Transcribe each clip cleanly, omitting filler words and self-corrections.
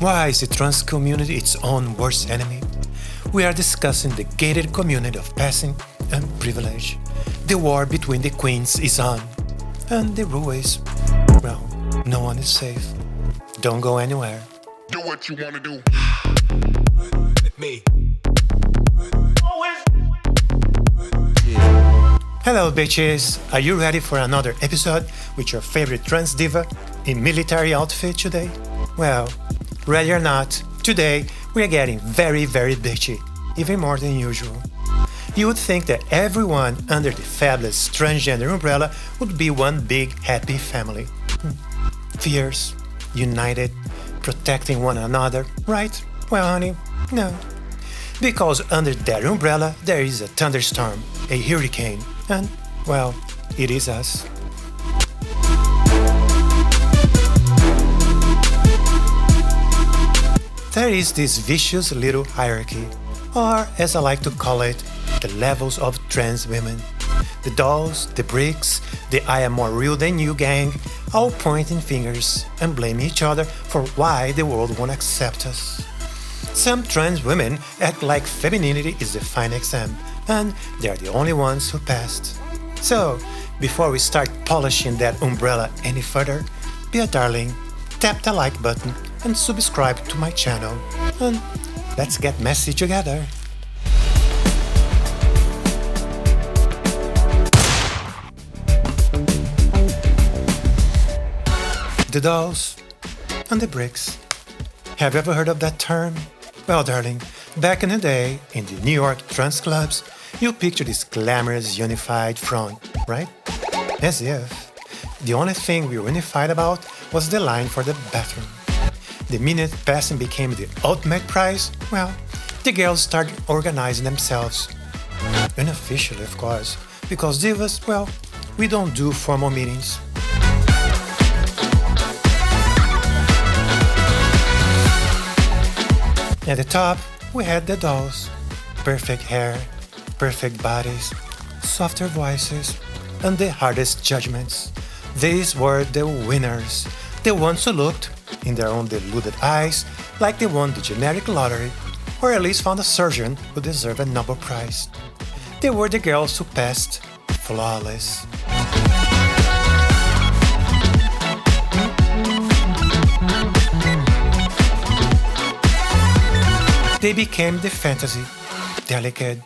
Why is the trans community its own worst enemy? We are discussing the gated community of passing and privilege. The war between the queens is on. And the rule is, well, no one is safe. Don't go anywhere. Do what you wanna do. Me. Hello bitches, are you ready for another episode with your favorite trans diva in military outfit today? Well, ready or not, today we are getting very bitchy, even more than usual. You would think that everyone under the fabulous transgender umbrella would be one big happy family. Fierce, united, protecting one another, right? Well honey, no. Because under that umbrella there is a thunderstorm, a hurricane, and, well, it is us. There is this vicious little hierarchy, or as I like to call it, the levels of trans women. The dolls, the bricks, the I am more real than you gang, all pointing fingers and blaming each other for why the world won't accept us. Some trans women act like femininity is the final exam, and they're the only ones who passed. So, before we start polishing that umbrella any further, be a darling, tap the like button and subscribe to my channel. And let's get messy together. The dolls and the bricks. Have you ever heard of that term? Well, darling, back in the day, in the New York trans clubs, you picture this glamorous, unified front, right? As if the only thing we were unified about was the line for the bathroom. The minute passing became the ultimate prize, well, the girls started organizing themselves. Unofficially, of course, because divas, well, we don't do formal meetings. At the top, we had the dolls. Perfect hair, perfect bodies, softer voices, and the hardest judgments. These were the winners, the ones who looked, in their own deluded eyes, like they won the generic lottery, or at least found a surgeon who deserved a Nobel Prize. They were the girls who passed flawless. They became the fantasy, delicate,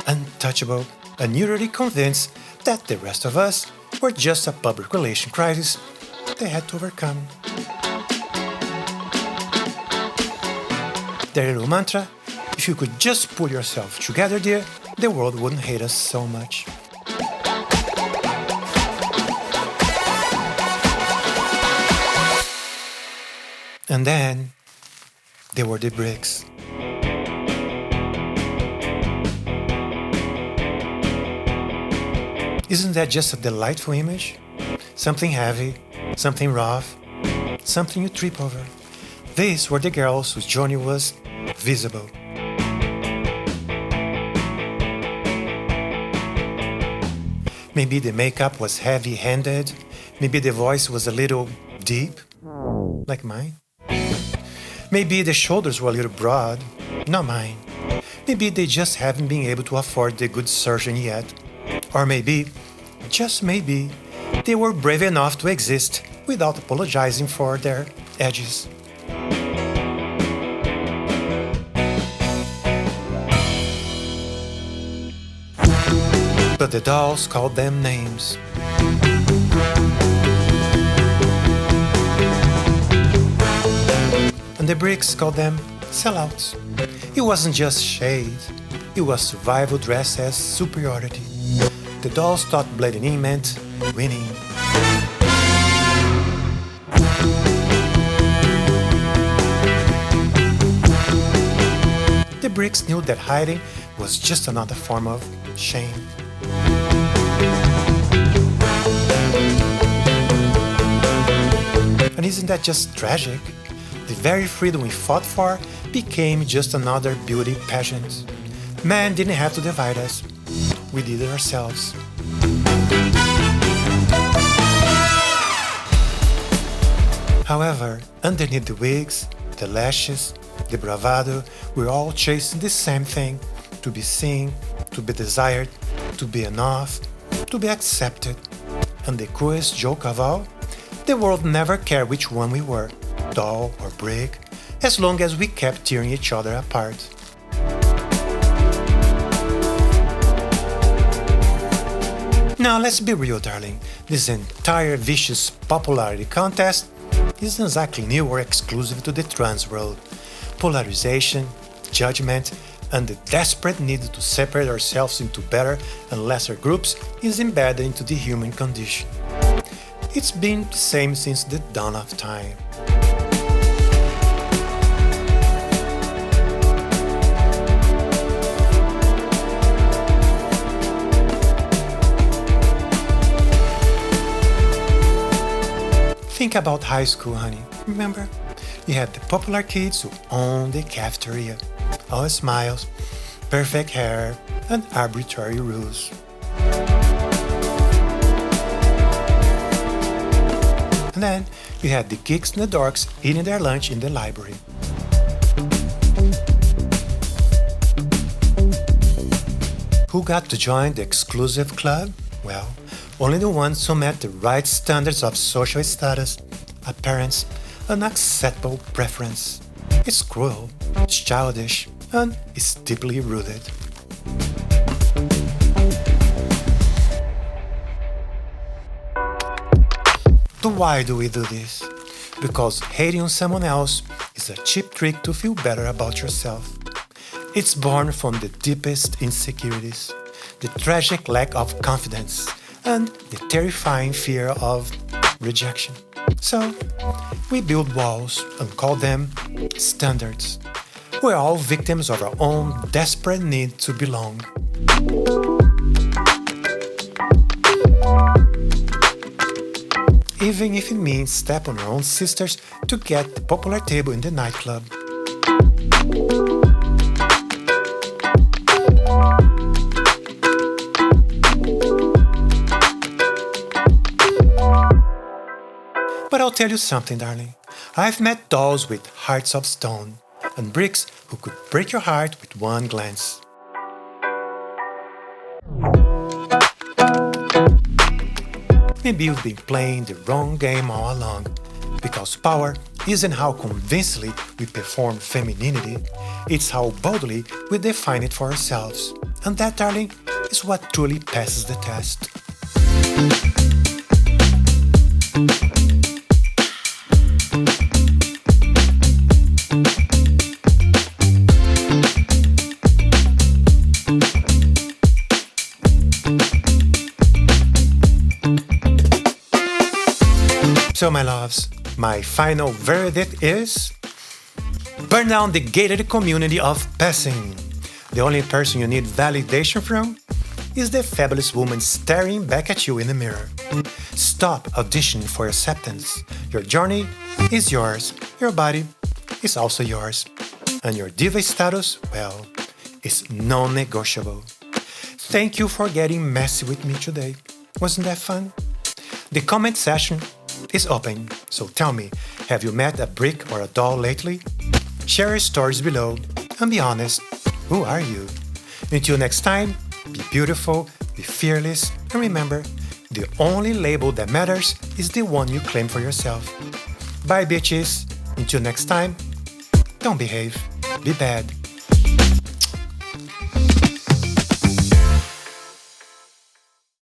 untouchable, and utterly convinced that the rest of us were just a public relation crisis they had to overcome. Their little mantra, if you could just pull yourself together dear, the world wouldn't hate us so much. And then, there were the bricks. Isn't that just a delightful image? Something heavy, something rough, something you trip over. These were the girls whose journey was visible. Maybe the makeup was heavy-handed, maybe the voice was a little deep, like mine. Maybe the shoulders were a little broad, not mine. Maybe they just haven't been able to afford the good surgeon yet. Or maybe, just maybe, they were brave enough to exist without apologizing for their edges. But the dolls called them names. And the bricks called them sellouts. It wasn't just shade, it was survival dressed as superiority. The dolls thought blading meant winning. The bricks knew that hiding was just another form of shame. And isn't that just tragic? The very freedom we fought for became just another beauty pageant. Man didn't have to divide us. We did it ourselves. However, underneath the wigs, the lashes, the bravado, we're all chasing the same thing: to be seen, to be desired, to be enough, to be accepted. And the cruelest joke of all, the world never cared which one we were, doll or brick, as long as we kept tearing each other apart. Now let's be real, darling. This entire vicious popularity contest isn't exactly new or exclusive to the trans world. Polarization, judgment, and the desperate need to separate ourselves into better and lesser groups is embedded into the human condition. It's been the same since the dawn of time. Think about high school, honey. Remember? You had the popular kids who owned the cafeteria. All smiles, perfect hair, and arbitrary rules. And then you had the geeks and the dorks eating their lunch in the library. Who got to join the exclusive club? Well, only the ones who met the right standards of social status, appearance, and acceptable preference. It's cruel, it's childish, and it's deeply rooted. So why do we do this? Because hating on someone else is a cheap trick to feel better about yourself. It's born from the deepest insecurities, the tragic lack of confidence, and the terrifying fear of rejection. So, we build walls and call them standards. We're all victims of our own desperate need to belong. Even if it means step on our own sisters to get the popular table in the nightclub. But I'll tell you something, darling. I've met dolls with hearts of stone and bricks who could break your heart with one glance. Maybe you've been playing the wrong game all along, because power isn't how convincingly we perform femininity, it's how boldly we define it for ourselves. And that, darling, is what truly passes the test. So, my loves, my final verdict is: burn down the gated community of passing. The only person you need validation from is the fabulous woman staring back at you in the mirror. Stop auditioning for acceptance. Your journey is yours. Your body is also yours. And your diva status, well, is non-negotiable. Thank you for getting messy with me today. Wasn't that fun? The comment section is open, so tell me, have you met a brick or a doll lately? Share your stories below and be honest, who are you? Until next time, be beautiful, be fearless, and remember, the only label that matters is the one you claim for yourself. Bye bitches, until next time, don't behave, be bad.